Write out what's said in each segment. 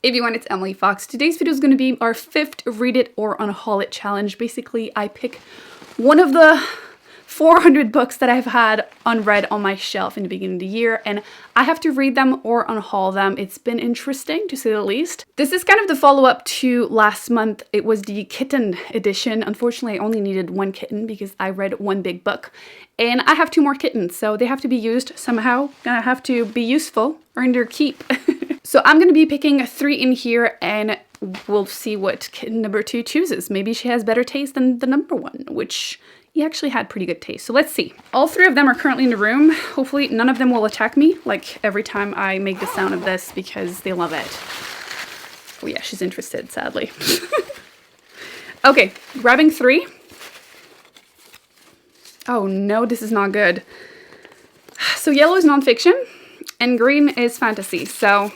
Everyone, it's Emily Fox. Today's video is going to be our 5th Read It or Unhaul It challenge. Basically, I pick one of the 400 books that I've had unread on my shelf in the beginning of the year, and I have to read them or unhaul them. It's been interesting, to say the least. This is kind of the follow-up to last month. It was the Kitten edition. Unfortunately, I only needed one kitten because I read one big book, and I have 2 more kittens, so they have to be used somehow. Gonna have to be useful, earn their keep. So I'm gonna be picking 3 in here, and we'll see what kitten number 2 chooses. Maybe she has better taste than the number 1, which he actually had pretty good taste. So let's see. All 3 of them are currently in the room. Hopefully none of them will attack me like every time I make the sound of this because they love it. Oh yeah, she's interested, sadly. Okay, grabbing 3. Oh no, this is not good. So yellow is nonfiction and green is fantasy. So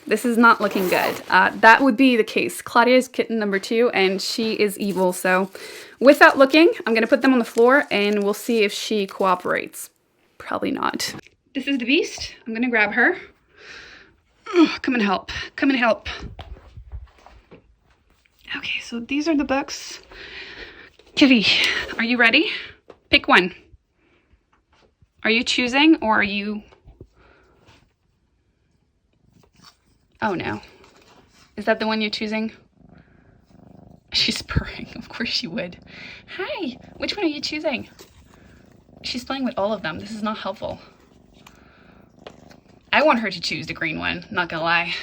this is not looking good. That would be the case. Clawdia is kitten number 2 and she is evil. So without looking, I'm gonna put them on the floor and we'll see if she cooperates. Probably not. This is the beast. I'm gonna grab her. Oh, come and help. Come and help. Okay, so these are the books. Kitty, are you ready? Pick one. Are you choosing or are you... Oh no. Is that the one you're choosing? She's purring. Of course she would. Hi! Which one are you choosing? She's playing with all of them. This is not helpful. I want her to choose the green one, not gonna lie.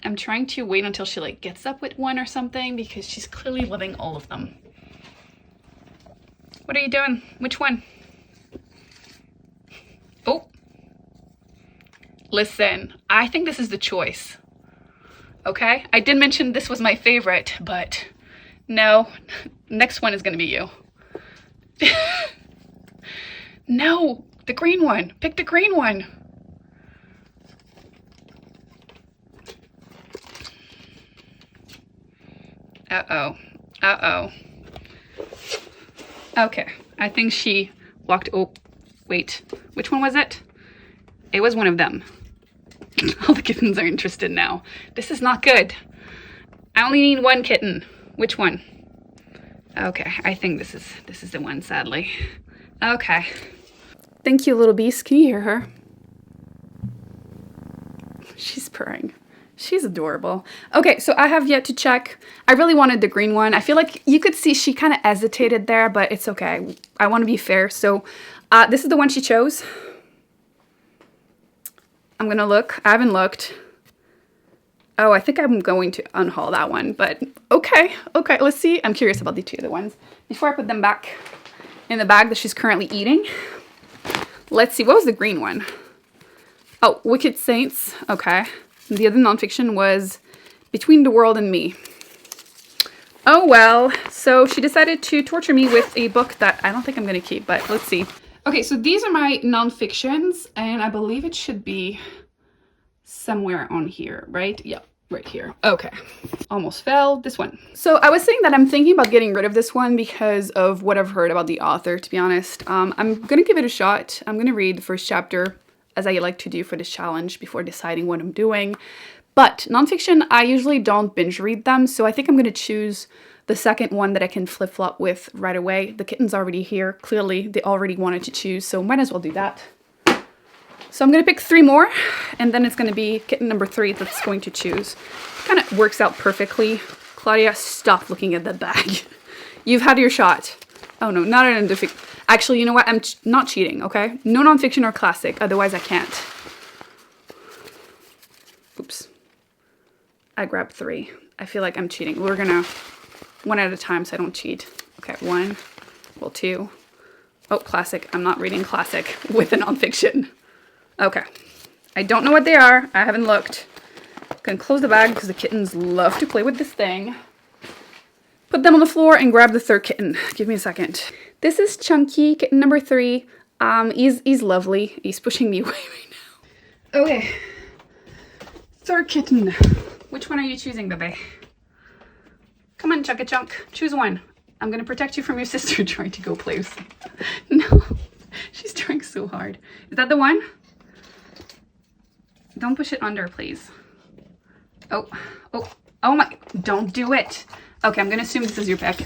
I'm trying to wait until she like gets up with one or something because she's clearly loving all of them. What are you doing? Which one? Oh. Listen, I think this is the choice. Okay? I did mention this was my favorite, but no. Next one is gonna be you. No, the green one. Pick the green one. Uh-oh. Uh-oh. Okay, I think she walked... Oh, wait. Which one was it? It was one of them. All the kittens are interested now. This is not good. I only need one kitten. Which one? Okay, I think this is the one, sadly. Okay. Thank you, little beast. Can you hear her? She's purring. She's adorable. Okay, so I have yet to check. I really wanted the green one. I feel like you could see she kind of hesitated there, but it's okay. I want to be fair. So this is the one she chose. I'm gonna look. I haven't looked. Oh, I think I'm going to unhaul that one, but okay. Okay, let's see. I'm curious about the 2 other ones. Before I put them back in the bag that she's currently eating, let's see. What was the green one? Oh, Wicked Saints. Okay. The other nonfiction was Between the World and Me. Oh, well. So she decided to torture me with a book that I don't think I'm going to keep, but let's see. Okay, so these are my nonfictions, and I believe it should be somewhere on here, right? Yep, right here. Okay. Almost fell. This one. So I was saying that I'm thinking about getting rid of this one because of what I've heard about the author, to be honest. I'm going to give it a shot. I'm going to read the first chapter, as I like to do for this challenge, before deciding what I'm doing. But nonfiction, I usually don't binge read them, so I think I'm going to choose the second one that I can flip-flop with right away. The kitten's already here. Clearly, they already wanted to choose, so might as well do that. So I'm going to pick 3 more, and then it's going to be kitten number 3 that's going to choose. Kind of works out perfectly. Clawdia, stop looking at that bag. You've had your shot. Oh no, not an nonfiction. Actually, you know what? I'm not cheating, okay? No nonfiction or classic, otherwise I can't. Oops. I grabbed 3. I feel like I'm cheating. We're gonna... 1 at a time so I don't cheat. Okay, 1. Well, 2. Oh, classic. I'm not reading classic with a nonfiction. Okay. I don't know what they are. I haven't looked. Gonna close the bag because the kittens love to play with this thing. Put them on the floor and grab the 3rd kitten. Give me a second. This is Chunky, kitten number 3. He's lovely. He's pushing me away right now. Okay. 3rd kitten. Which one are you choosing, baby? Come on, Chunk. Choose one. I'm gonna protect you from your sister trying to go play with me. No, she's trying so hard. Is that the one? Don't push it under, please. Oh, oh, oh my, don't do it. Okay, I'm gonna assume this is your pick.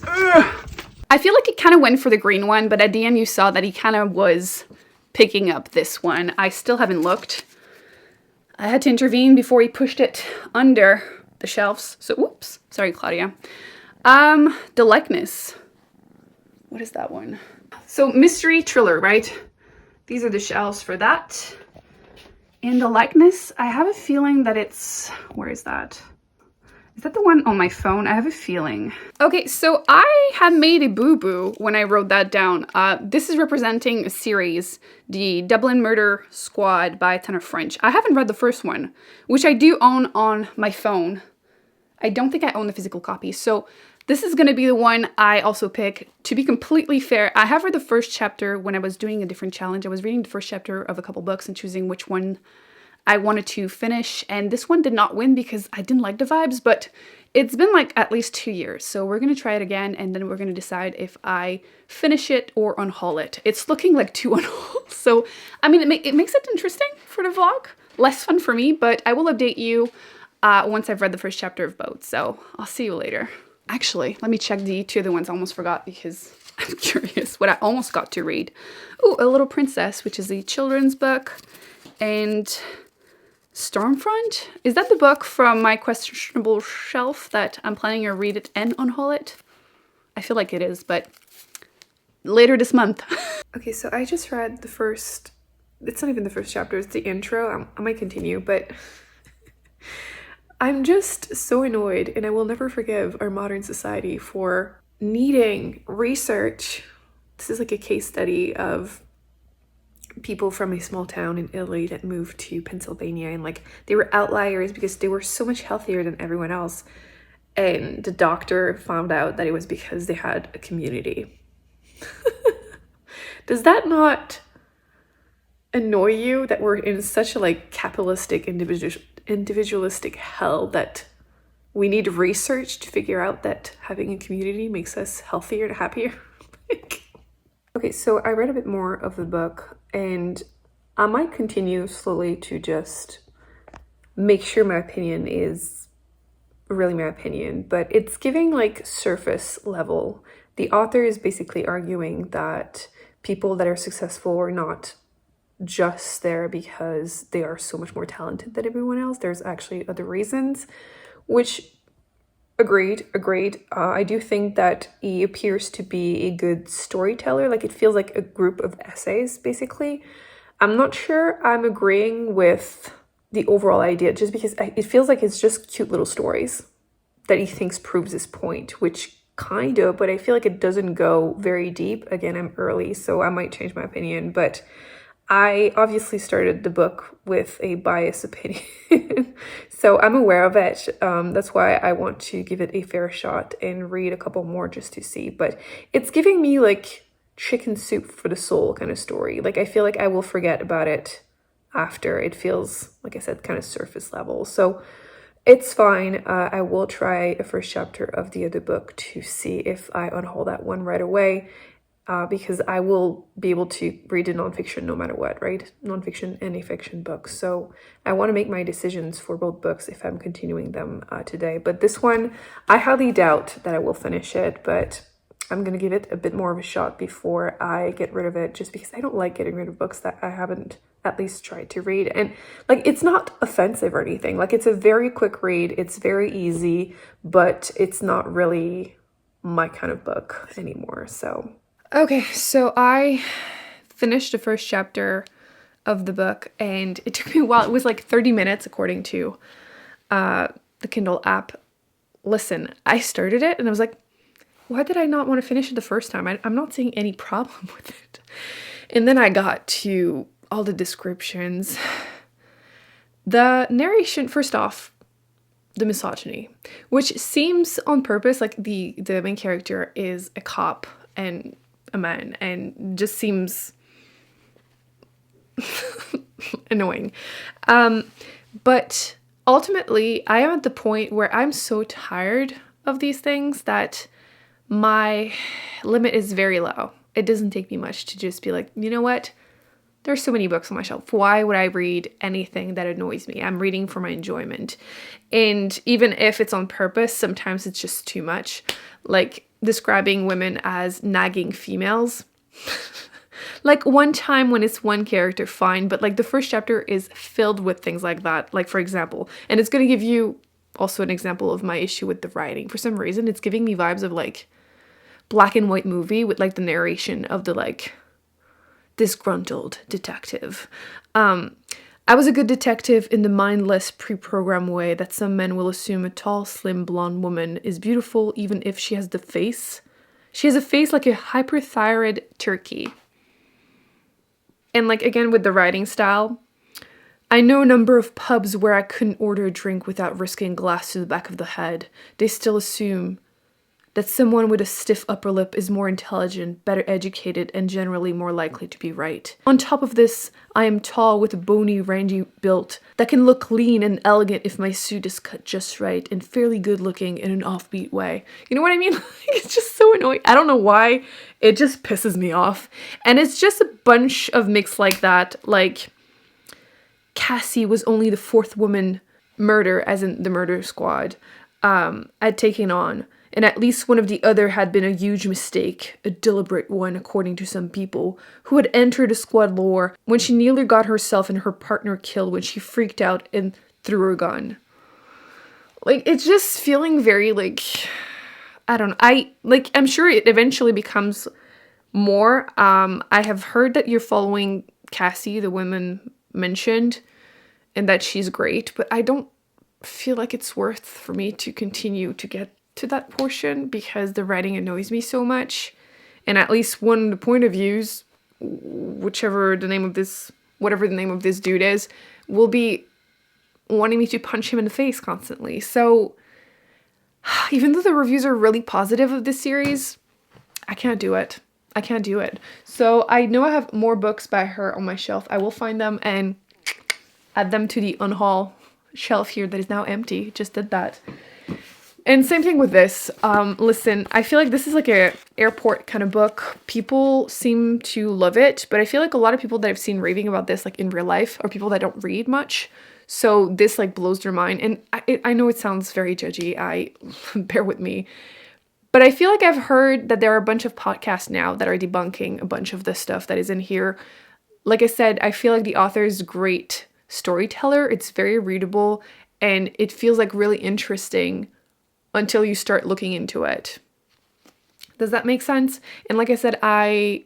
Ugh. I feel like he kind of went for the green one, but at the end you saw that he kind of was picking up this one. I still haven't looked. I had to intervene before he pushed it under the shelves. So, whoops, sorry, Claudia. The likeness. What is that one? So, mystery thriller, right? These are the shelves for that. And the likeness, I have a feeling that it's, where is that? Is that the one on my phone? I have a feeling. Okay, so I had made a boo-boo when I wrote that down. This is representing a series, the Dublin Murder Squad by Tanner French. I haven't read the first one, which I do own on my phone. I don't think I own the physical copy, so this is going to be the one I also pick. To be completely fair, I have read the first chapter when I was doing a different challenge. I was reading the first chapter of a couple books and choosing which one I wanted to finish, and this one did not win because I didn't like the vibes, but it's been like at least 2 years, so we're gonna try it again, and then we're gonna decide if I finish it or unhaul it. It's looking like 2 unhauls, so I mean it makes it interesting for the vlog, less fun for me, but I will update you once I've read the first chapter of both, so I'll see you later. Actually, let me check the 2 other ones I almost forgot because I'm curious what I almost got to read. Ooh, A Little Princess, which is a children's book, and Stormfront? Is that the book from my questionable shelf that I'm planning to read it and unhaul it? I feel like it is, but later this month. Okay, so I just read the first, it's not even the first chapter, it's the intro. I might continue, but I'm just so annoyed, and I will never forgive our modern society for needing research. This is like a case study of people from a small town in Italy that moved to Pennsylvania, and like they were outliers because they were so much healthier than everyone else, and the doctor found out that it was because they had a community. Does that not annoy you that we're in such a like capitalistic individualistic hell that we need research to figure out that having a community makes us healthier and happier? Okay, so I read a bit more of the book, and I might continue slowly to just make sure my opinion is really my opinion, but it's giving like surface level. The author is basically arguing that people that are successful are not just there because they are so much more talented than everyone else. There's actually other reasons, which agreed. I do think that he appears to be a good storyteller. Like, it feels like a group of essays, basically. I'm not sure I'm agreeing with the overall idea, just because it feels like it's just cute little stories that he thinks proves his point, which kind of, but I feel like it doesn't go very deep. Again, I'm early, so I might change my opinion, but I obviously started the book with a biased opinion, so I'm aware of it. That's why I want to give it a fair shot and read a couple more just to see. But it's giving me like chicken soup for the soul kind of story. Like, I feel like I will forget about it after. It feels, like I said, kind of surface level. So it's fine. I will try a first chapter of the other book to see if I unhaul that one right away. Because I will be able to read a nonfiction no matter what, right? Nonfiction and a fiction book. So I want to make my decisions for both books if I'm continuing them today. But this one, I highly doubt that I will finish it, but I'm going to give it a bit more of a shot before I get rid of it, just because I don't like getting rid of books that I haven't at least tried to read. And like, it's not offensive or anything. Like, it's a very quick read. It's very easy, but it's not really my kind of book anymore, so... Okay, so I finished the first chapter of the book, and it took me a while. It was like 30 minutes according to the Kindle app. Listen, I started it and I was like, why did I not want to finish it the first time? I'm not seeing any problem with it. And then I got to all the descriptions. The narration, first off, the misogyny, which seems on purpose. Like, the main character is a cop and a man, and just seems annoying. But ultimately, I am at the point where I'm so tired of these things that my limit is very low. It doesn't take me much to just be like, you know what? there's so many books on my shelf. Why would I read anything that annoys me? I'm reading for my enjoyment. And even if it's on purpose, sometimes it's just too much. Like describing women as nagging females. Like one time when it's one character, fine. But like the first chapter is filled with things like that. Like for example, and it's going to give you also an example of my issue with the writing. For some reason, it's giving me vibes of like black and white movie with like the narration of the like disgruntled detective. I was a good detective in the mindless pre-programmed way that some men will assume a tall, slim, blonde woman is beautiful even if she has the face. She has a face like a hyperthyroid turkey. And like again with the writing style, I know a number of pubs where I couldn't order a drink without risking glass to the back of the head. They still assume that someone with a stiff upper lip is more intelligent, better educated, and generally more likely to be right. On top of this, I am tall with a bony, rangy build that can look lean and elegant if my suit is cut just right, and fairly good looking in an offbeat way. You know what I mean? It's just so annoying. I don't know why. It just pisses me off. And it's just a bunch of mix like that. Like, Cassie was only the 4th woman murder, as in the murder squad, I'd taken on. And at least one of the other had been a huge mistake, a deliberate one according to some people, who had entered a squad lore when she nearly got herself and her partner killed when she freaked out and threw her gun. Like, it's just feeling very, like, I don't know. I'm sure it eventually becomes more. I have heard that you're following Cassie, the woman mentioned, and that she's great, but I don't feel like it's worth for me to continue to get to that portion because the writing annoys me so much. And at least one of the point of views, whatever the name of this dude is, will be wanting me to punch him in the face constantly. So even though the reviews are really positive of this series, I can't do it. So I know I have more books by her on my shelf. I will find them and add them to the Unhaul shelf here that is now empty. Just did that. And same thing with this. Listen, I feel like this is like a airport kind of book. People seem to love it, but I feel like a lot of people that I've seen raving about this like in real life are people that don't read much. So this like blows their mind. And I know it sounds very judgy. Bear with me. But I feel like I've heard that there are a bunch of podcasts now that are debunking a bunch of the stuff that is in here. Like I said, I feel like the author is a great storyteller. It's very readable and it feels like really interesting until you start looking into it. Does that make sense? And like I said, I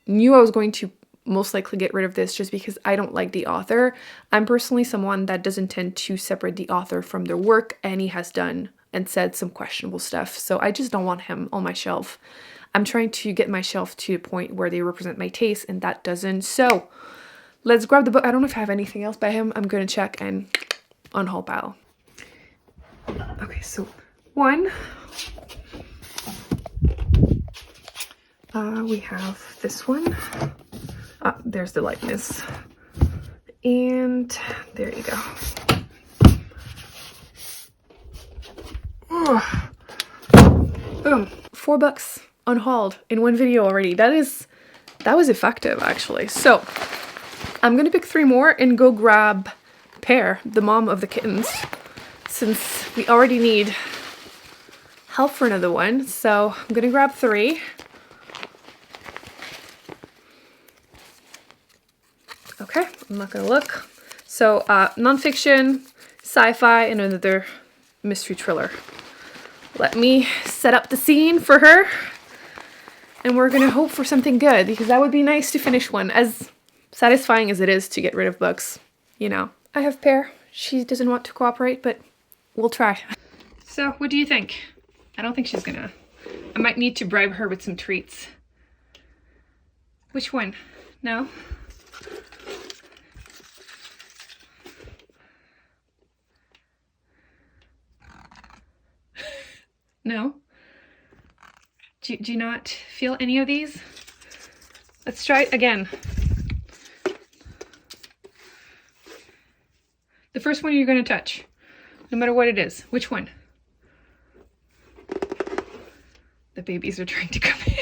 knew I was going to most likely get rid of this just because I don't like the author. I'm personally someone that doesn't tend to separate the author from their work, and he has done and said some questionable stuff. So I just don't want him on my shelf. I'm trying to get my shelf to a point where they represent my taste, and that doesn't. So let's grab the book. I don't know if I have anything else by him. I'm going to check and unhaul pile. Okay, so one. We have this one. There's the likeness. And there you go. Oh. Boom. $4 unhauled in one video already. That was effective actually. So I'm gonna pick 3 more and go grab Pear, the mom of the kittens, since we already need help for another one. So I'm gonna grab 3. Okay, I'm not gonna look. So nonfiction, sci-fi, and another mystery thriller. Let me set up the scene for her, and we're gonna hope for something good, because that would be nice to finish one, as satisfying as it is to get rid of books, you know. I have Pear. She doesn't want to cooperate, but we'll try. So, what do you think? I don't think she's gonna. I might need to bribe her with some treats. Which one? No? No? Do you not feel any of these? Let's try it again. The first one you're going to touch, no matter what it is. Which one? The babies are trying to come in.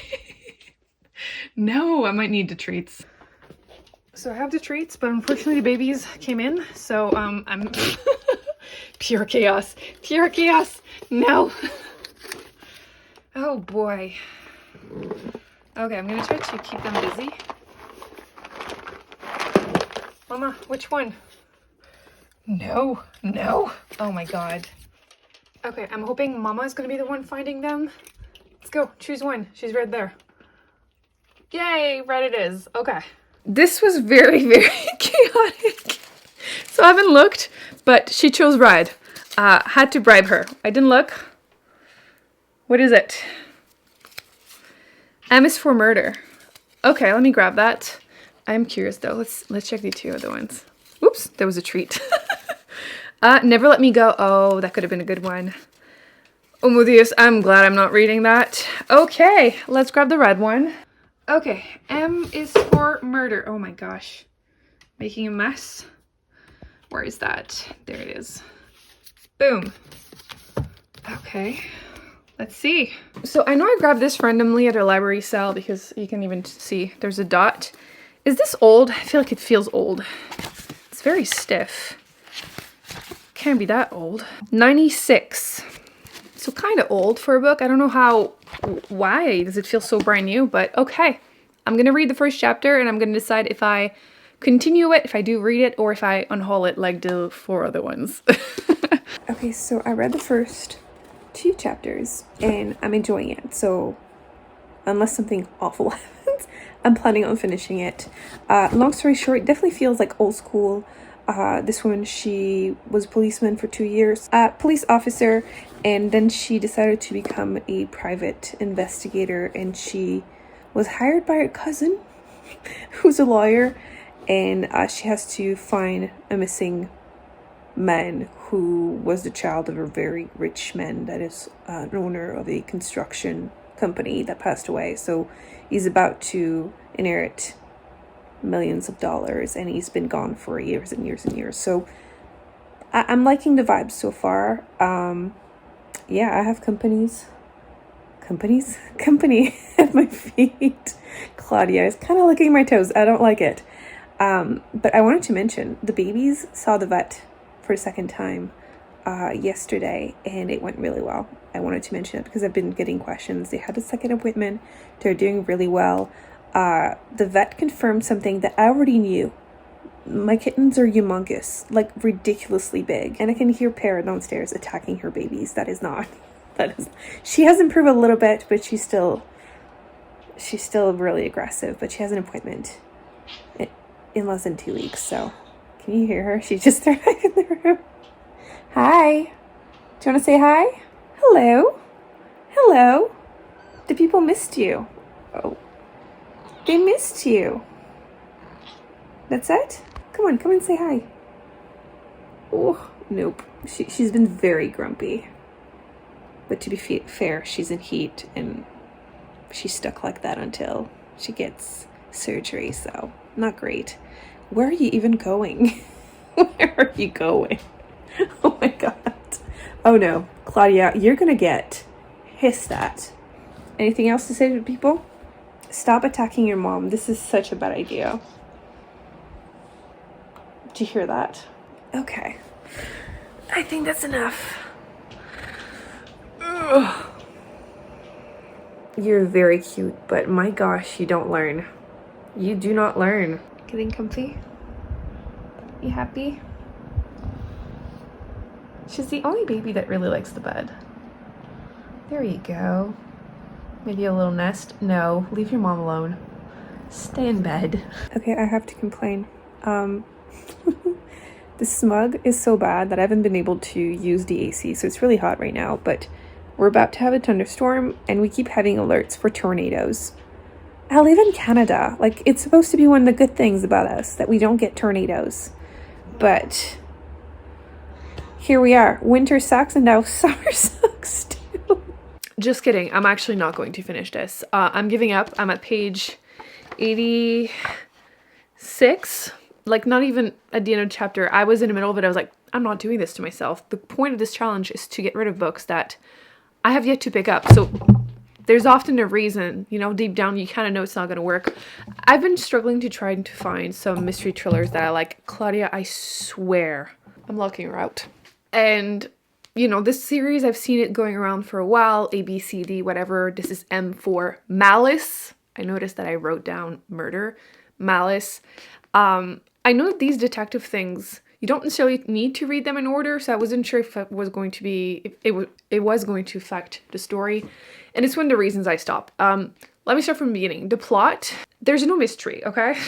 No, I might need the treats. So I have the treats, but unfortunately the babies came in, so I'm pure chaos. Pure chaos. No. Oh boy. Okay, I'm gonna try to keep them busy. Mama, which one? No, no. Oh my god. Okay, I'm hoping Mama is gonna be the one finding them. Let's go, choose one. She's right there. Yay, red it is. Okay. This was very, very chaotic. So I haven't looked, but she chose red. Had to bribe her. I didn't look. What is it? M is for murder. Okay, let me grab that. I'm curious though. Let's check the two other ones. Oops, there was a treat. Never Let Me Go. Oh, that could have been a good one. Oh my Dios, I'm glad I'm not reading that. Okay, let's grab the red one. Okay, M is for murder. Oh my gosh. Making a mess. Where is that? There it is. Boom. Okay, let's see. So I know I grabbed this randomly at a library sale because you can even see there's a dot. Is this old? I feel like it feels old. It's very stiff. Can't be that old. 96. So kind of old for a book. I don't know why does it feel so brand new, but okay. I'm gonna read the first chapter and I'm gonna decide if I continue it, if I do read it, or if I unhaul it like the 4 other ones. Okay, so I read the first 2 chapters and I'm enjoying it. So unless something awful happens, I'm planning on finishing it. Long story short, it definitely feels like old school. This woman, she was a policeman for 2 years, police officer, and then she decided to become a private investigator, and she was hired by her cousin, who's a lawyer, and she has to find a missing man who was the child of a very rich man that is an owner of a construction company that passed away. So he's about to inherit millions of dollars and he's been gone for years and years and years. So I'm liking the vibes so far. Yeah, I have company at my feet. Clawdia is kind of licking my toes. I don't like it. But I wanted to mention the babies saw the vet for a second time yesterday and it went really well. I wanted to mention it because I've been getting questions. They had a second appointment. They're doing really well. The vet confirmed something that I already knew. My kittens are humongous, like ridiculously big. And I can hear Pear downstairs attacking her babies. She has improved a little bit, but she's still really aggressive. But she has an appointment in less than 2 weeks. So can you hear her? She just started back in the room. Hi. Do you want to say hi? Hello. Hello. The people missed you. Oh. They missed you. That's it? Come on, say hi. Oh, nope. She's been very grumpy. But to be fair, she's in heat and she's stuck like that until she gets surgery, so not great. Where are you even going? Where are you going? Oh my god. Oh no. Clawdia, you're gonna get hissed at. Anything else to say to people? Stop attacking your mom. This is such a bad idea. Did you hear that? Okay. I think that's enough. Ugh. You're very cute, but my gosh, you don't learn. You do not learn. Getting comfy? You happy? She's the only baby that really likes the bed. There you go. Maybe a little nest? No, leave your mom alone. Stay in bed. Okay, I have to complain. The smog is so bad that I haven't been able to use the AC, so it's really hot right now, but we're about to have a thunderstorm and we keep having alerts for tornadoes. I live in Canada. Like, it's supposed to be one of the good things about us that we don't get tornadoes. But here we are. Winter sucks and now summer sucks too. Just kidding. I'm actually not going to finish this. I'm giving up. I'm at page 86. Like, not even at the end of the chapter. I was in the middle of it. I was like, I'm not doing this to myself. The point of this challenge is to get rid of books that I have yet to pick up. So there's often a reason, you know, deep down you kind of know it's not going to work. I've been struggling to try to find some mystery thrillers that I like. Clawdia, I swear, I'm locking her out. And, you know, this series, I've seen it going around for a while, A, B, C, D, whatever. This is M for Malice. I noticed that I wrote down murder, Malice. I know that these detective things, you don't necessarily need to read them in order, so I wasn't sure if it was going to be, it was going to affect the story. And it's one of the reasons I stopped. Let me start from the beginning. The plot, there's no mystery, okay?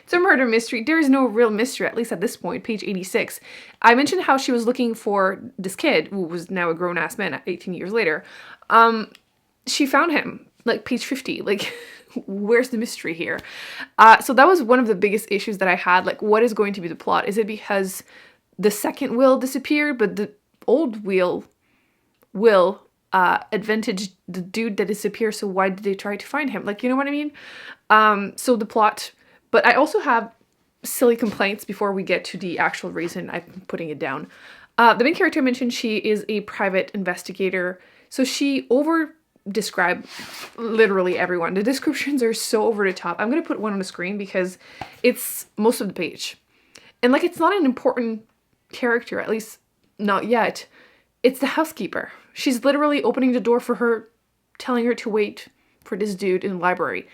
It's a murder mystery. There is no real mystery, at least at this point, page 86. I mentioned how she was looking for this kid, who was now a grown-ass man 18 years later. She found him, like, page 50. Like, where's the mystery here? So that was one of the biggest issues that I had. Like, what is going to be the plot? Is it because the second will disappeared, but the old will advantage the dude that disappeared, so why did they try to find him? Like, you know what I mean? So the plot, but I also have silly complaints before we get to the actual reason I'm putting it down. The main character I mentioned, she is a private investigator, so she describe literally everyone. The descriptions are so over the top. I'm gonna put one on the screen because it's most of the page. And like, it's not an important character, at least not yet. It's the housekeeper. She's literally opening the door for her, telling her to wait for this dude in the library.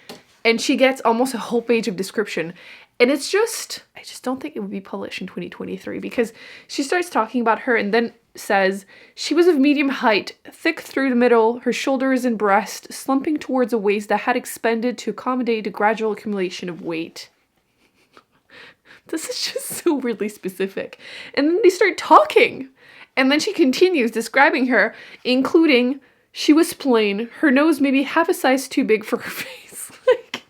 And she gets almost a whole page of description. And it's just, I just don't think it would be published in 2023 because she starts talking about her and then says, she was of medium height, thick through the middle, her shoulders and breast slumping towards a waist that had expanded to accommodate the gradual accumulation of weight. This is just so weirdly specific. And then they start talking. And then she continues describing her, including, she was plain, her nose maybe half a size too big for her face. Like,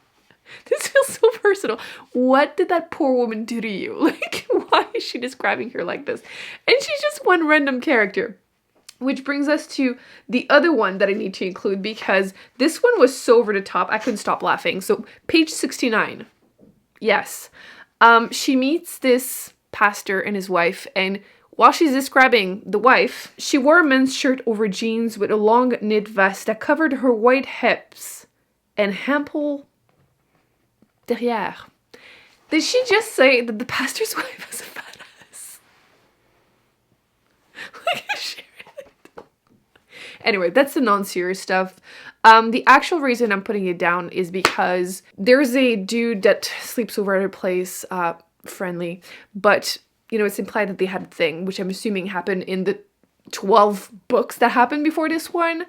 this feels so personal. What did that poor woman do to you? Like, why is she describing her like this? And she's just one random character. Which brings us to the other one that I need to include because this one was so over the top, I couldn't stop laughing. So, page 69. Yes. She meets this pastor and his wife, and while she's describing the wife, she wore a men's shirt over jeans with a long knit vest that covered her white hips and ample derrière. Did she just say that the pastor's wife was a fat ass? Like, she really... Anyway, that's the non-serious stuff. The actual reason I'm putting it down is because there's a dude that sleeps over at her place, friendly, but you know, it's implied that they had a thing, which I'm assuming happened in the 12 books that happened before this one.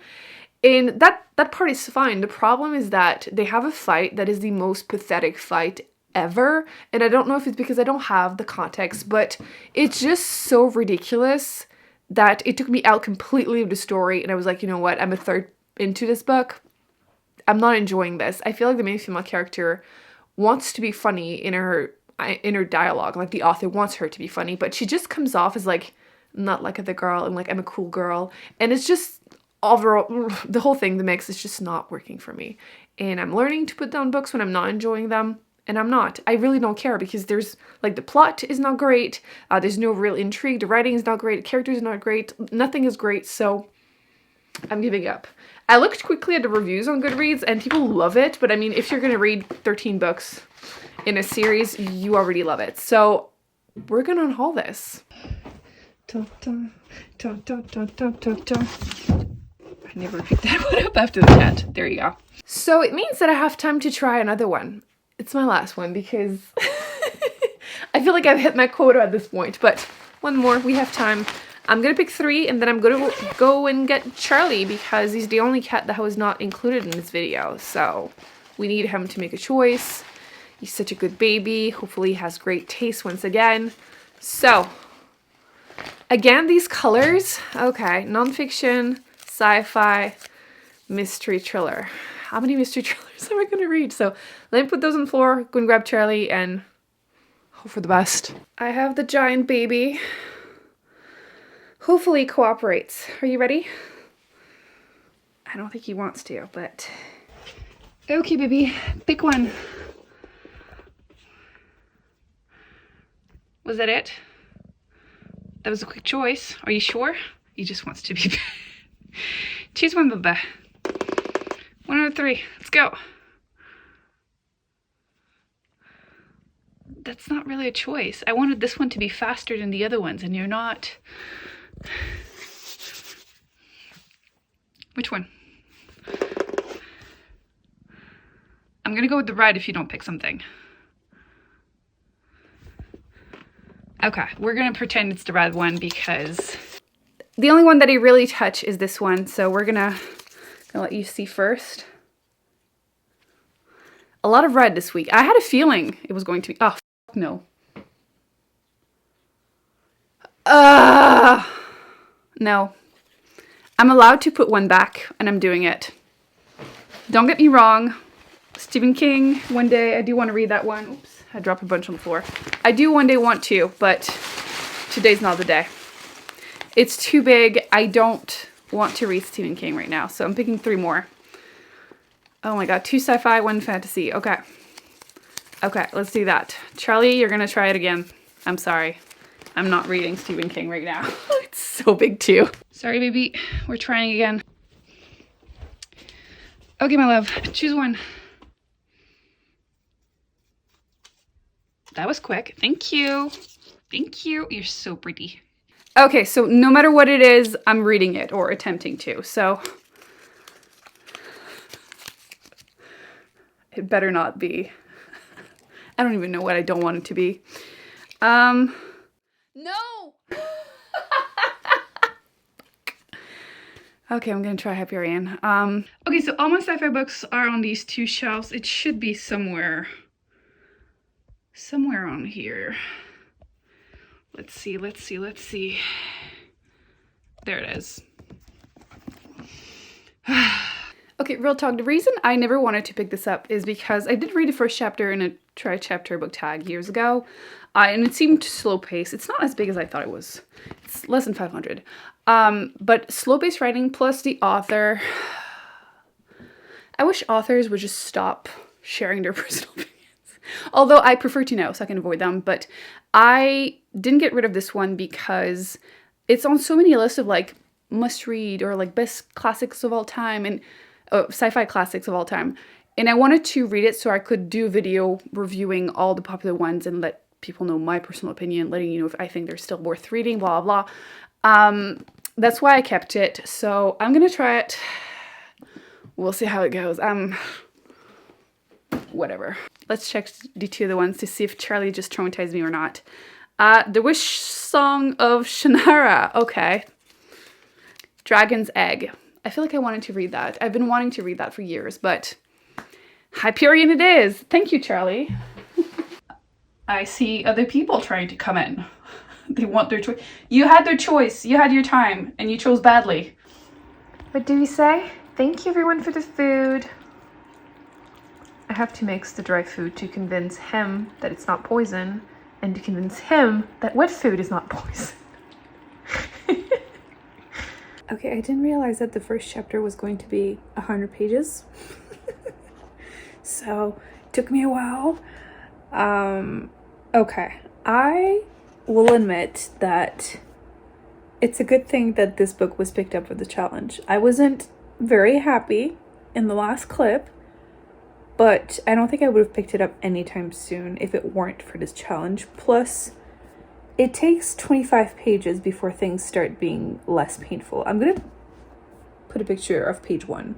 And that part is fine. The problem is that they have a fight that is the most pathetic fight ever. And I don't know if it's because I don't have the context, but it's just so ridiculous that it took me out completely of the story. And I was like, you know what? I'm a third into this book. I'm not enjoying this. I feel like the main female character wants to be funny in her dialogue, like the author wants her to be funny, but she just comes off as like not like the girl and like I'm a cool girl, and it's just overall the whole thing, the mix is just not working for me. And I'm learning to put down books when I'm not enjoying them, and I really don't care because there's like the plot is not great, there's no real intrigue, the writing is not great, the characters are not great, nothing is great, so I'm giving up. I looked quickly at the reviews on Goodreads and people love it, but I mean, if you're gonna read 13 books in a series, you already love it. So we're gonna unhaul this. I never picked that one up after the cat. There you go. So it means that I have time to try another one. It's my last one because I feel like I've hit my quota at this point, but one more, we have time. I'm gonna pick 3 and then I'm gonna go and get Charlie because he's the only cat that was not included in this video. So we need him to make a choice. He's such a good baby. Hopefully he has great taste once again. So, again, these colors. Okay, nonfiction, sci-fi, mystery thriller. How many mystery thrillers am I going to read? So, let me put those on the floor, go and grab Charlie, and hope for the best. I have the giant baby. Hopefully he cooperates. Are you ready? I don't think he wants to, but... Okay, baby, pick one. Was that it? That was a quick choice. Are you sure? He just wants to be... Choose one, Baba. 1 out of 3. Let's go. That's not really a choice. I wanted this one to be faster than the other ones, and you're not. Which one? I'm gonna go with the red if you don't pick something. Okay, we're gonna pretend it's the red one because the only one that I really touch is this one, so we're gonna let you see first. A lot of red this week. I had a feeling it was going to be. Oh, no. No. I'm allowed to put one back, and I'm doing it. Don't get me wrong. Stephen King, one day I do want to read that one. Oops, I dropped a bunch on the floor. I do one day want to, but today's not the day. It's too big. I don't want to read Stephen King right now, so I'm picking 3 more. Oh my god, 2 sci-fi, 1 fantasy. Okay. Okay, let's do that. Charlie, you're gonna try it again. I'm sorry. I'm not reading Stephen King right now. It's so big too. Sorry, baby. We're trying again. Okay, my love. Choose one. That was quick. Thank you. Thank you. You're so pretty. Okay, so no matter what it is, I'm reading it or attempting to. So it better not be. I don't even know what I don't want it to be. No! Okay, I'm gonna try Hyperion. Okay, so all my sci-fi books are on these 2 shelves. It should be somewhere on here. Let's see. There it is. Okay, real talk. The reason I never wanted to pick this up is because I did read the first chapter in a tri-chapter book tag years ago, and it seemed slow paced. It's not as big as I thought it was. It's less than 500. But slow paced writing plus the author. I wish authors would just stop sharing their personal opinions. Although I prefer to know, so I can avoid them. But I didn't get rid of this one because it's on so many lists of like must read or like best classics of all time and sci-fi classics of all time. And I wanted to read it so I could do a video reviewing all the popular ones and let people know my personal opinion, letting you know if I think they're still worth reading, blah, blah, blah. That's why I kept it. So I'm going to try it. We'll see how it goes. Whatever. Let's check the 2 other ones to see if Charlie just traumatized me or not. The Wish Song of Shannara. Okay. Dragon's Egg. I feel like I wanted to read that. I've been wanting to read that for years, but Hyperion it is. Thank you, Charlie. I see other people trying to come in. They want their choice. You had their choice. You had your time, and you chose badly. What do we say? Thank you, everyone, for the food. I have to mix the dry food to convince him that it's not poison, and to convince him that wet food is not poison. Okay, I didn't realize that the first chapter was going to be 100 pages. So, it took me a while. Okay, I will admit that it's a good thing that this book was picked up for the challenge. I wasn't very happy in the last clip, but I don't think I would have picked it up anytime soon if it weren't for this challenge. Plus, it takes 25 pages before things start being less painful. I'm going to put a picture of page 1.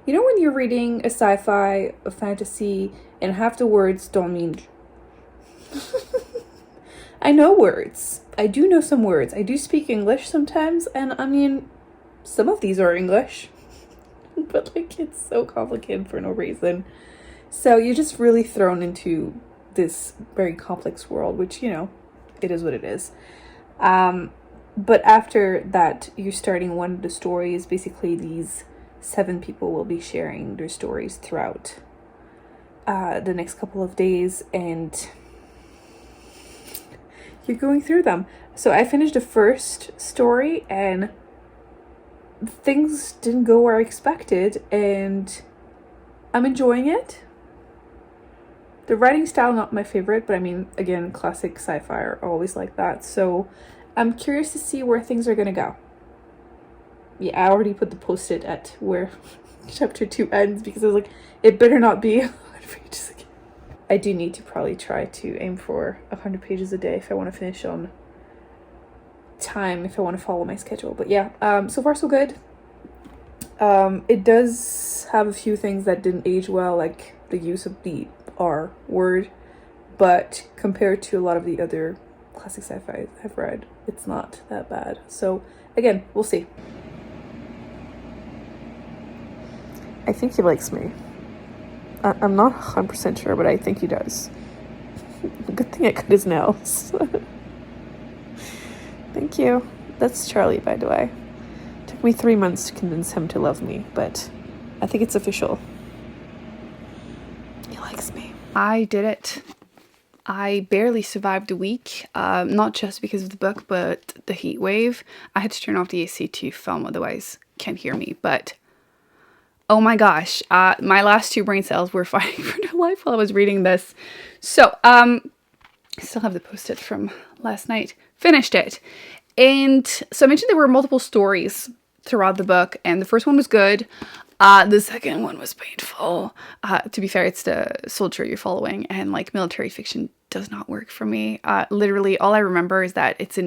You know when you're reading a sci-fi, a fantasy, and half the words don't mean... I know words. I do know some words. I do speak English sometimes, and I mean, some of these are English. But like, it's so complicated for no reason. So you're just really thrown into this very complex world, which, you know, it is what it is. But after that, you're starting one of the stories. Basically, these 7 people will be sharing their stories throughout the next couple of days, and you're going through them. So I finished the first story, and things didn't go where I expected, and I'm enjoying it. The writing style, not my favorite, but I mean, again, classic sci-fi are always like that. So I'm curious to see where things are going to go. Yeah, I already put the post-it at where chapter 2 ends, because I was like, it better not be 100 pages again. I do need to probably try to aim for 100 pages a day if I want to finish on time, if I want to follow my schedule. But yeah, so far so good. It does have a few things that didn't age well, like the use of the R word, but compared to a lot of the other classic sci-fi I've read, it's not that bad. So again, we'll see. I think he likes me. I'm not 100% sure, but I think he does. Good thing I cut his nails. Thank you. That's Charlie, by the way. Took me 3 months to convince him to love me, but I think it's official. He likes me. I did it. I barely survived a week, not just because of the book, but the heat wave. I had to turn off the AC to film, otherwise can't hear me, but oh my gosh, my last 2 brain cells were fighting for their life while I was reading this. So, I still have the post-it from last night. Finished it. And so I mentioned there were multiple stories throughout the book, and the first one was good. The second one was painful. To be fair, it's the soldier you're following, and like military fiction does not work for me. Literally, all I remember is that it's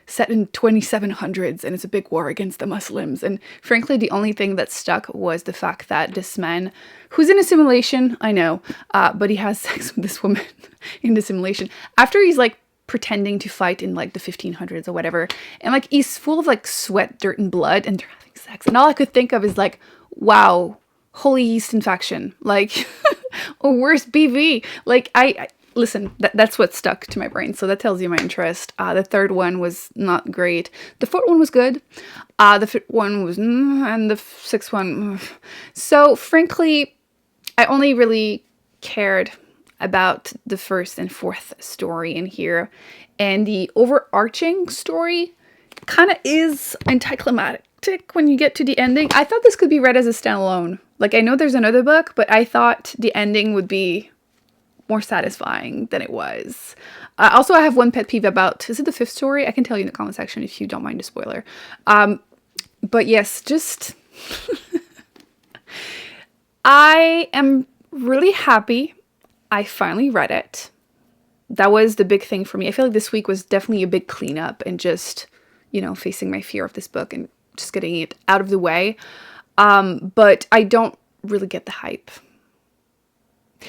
set in 2700s and it's a big war against the Muslims. And frankly, the only thing that stuck was the fact that this man, who's in a simulation, I know, but he has sex with this woman in the simulation after he's like pretending to fight in like the 1500s or whatever. And like he's full of like sweat, dirt, and blood, and they're having sex. And all I could think of is like, wow, holy yeast infection, like, or worse, BV. Like I listen, that's what stuck to my brain. So that tells you my interest. The third one was not great. The fourth one was good. The fifth one was, and the sixth one. So frankly, I only really cared about the first and fourth story in here. And the overarching story kind of is anticlimactic when you get to the ending. I thought this could be read as a standalone. Like, I know there's another book, but I thought the ending would be more satisfying than it was. Also, I have one pet peeve about, is it the fifth story? I can tell you in the comment section if you don't mind a spoiler. But yes, just I am really happy I finally read it. That was the big thing for me. I feel like this week was definitely a big cleanup and just, you know, facing my fear of this book and just getting it out of the way. But I don't really get the hype,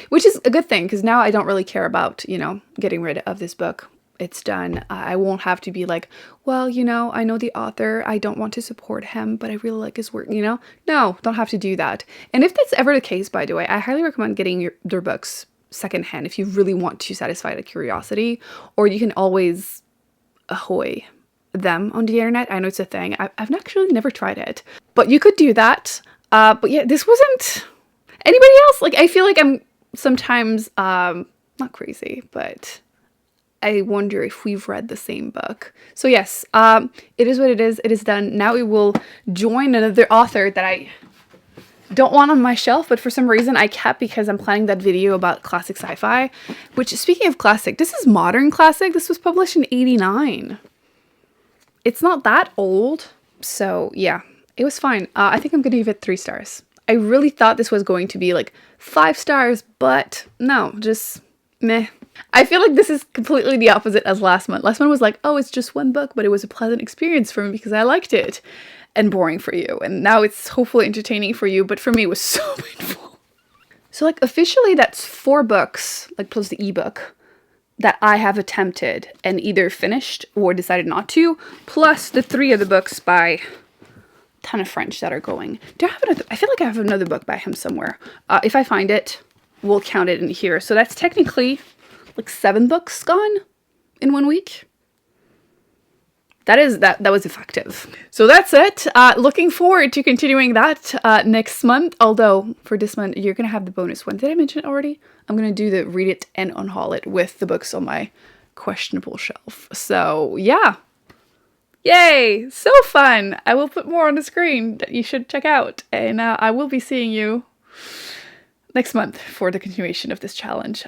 which is a good thing, because now I don't really care about, you know, getting rid of this book. It's done. I won't have to be like, well, you know, I know the author, I don't want to support him, but I really like his work, you know? No, don't have to do that. And if that's ever the case, by the way, I highly recommend getting their books secondhand if you really want to satisfy the curiosity, or you can always ahoy them on the internet. I know it's a thing. I've actually never tried it, but you could do that. But yeah, this wasn't anybody else. Like, I feel like I'm sometimes not crazy, but I wonder if we've read the same book. So yes, it is what it is. It is done. Now we will join another author that I don't want on my shelf, but for some reason I kept, because I'm planning that video about classic sci-fi, which, speaking of classic, this is modern classic. This was published in '89. It's not that old. So yeah, it was fine. I think I'm gonna give it 3 stars. I really thought this was going to be like 5 stars, but no, just meh. I feel like this is completely the opposite as last month. Last month was like, oh, it's just one book, but it was a pleasant experience for me because I liked it. And boring for you. And now it's hopefully entertaining for you, but for me it was so painful. So like officially that's 4 books, like plus the ebook, that I have attempted and either finished or decided not to, plus the 3 other books by ton of French that are going. Do I have another? I feel like I have another book by him somewhere. If I find it, we'll count it in here. So that's technically like 7 books gone in 1 week. That was effective. So that's it. Looking forward to continuing that next month. Although for this month, you're going to have the bonus one. Did I mention it already? I'm going to do the read it and unhaul it with the books on my questionable shelf. So yeah. Yay! So fun! I will put more on the screen that you should check out. And I will be seeing you next month for the continuation of this challenge.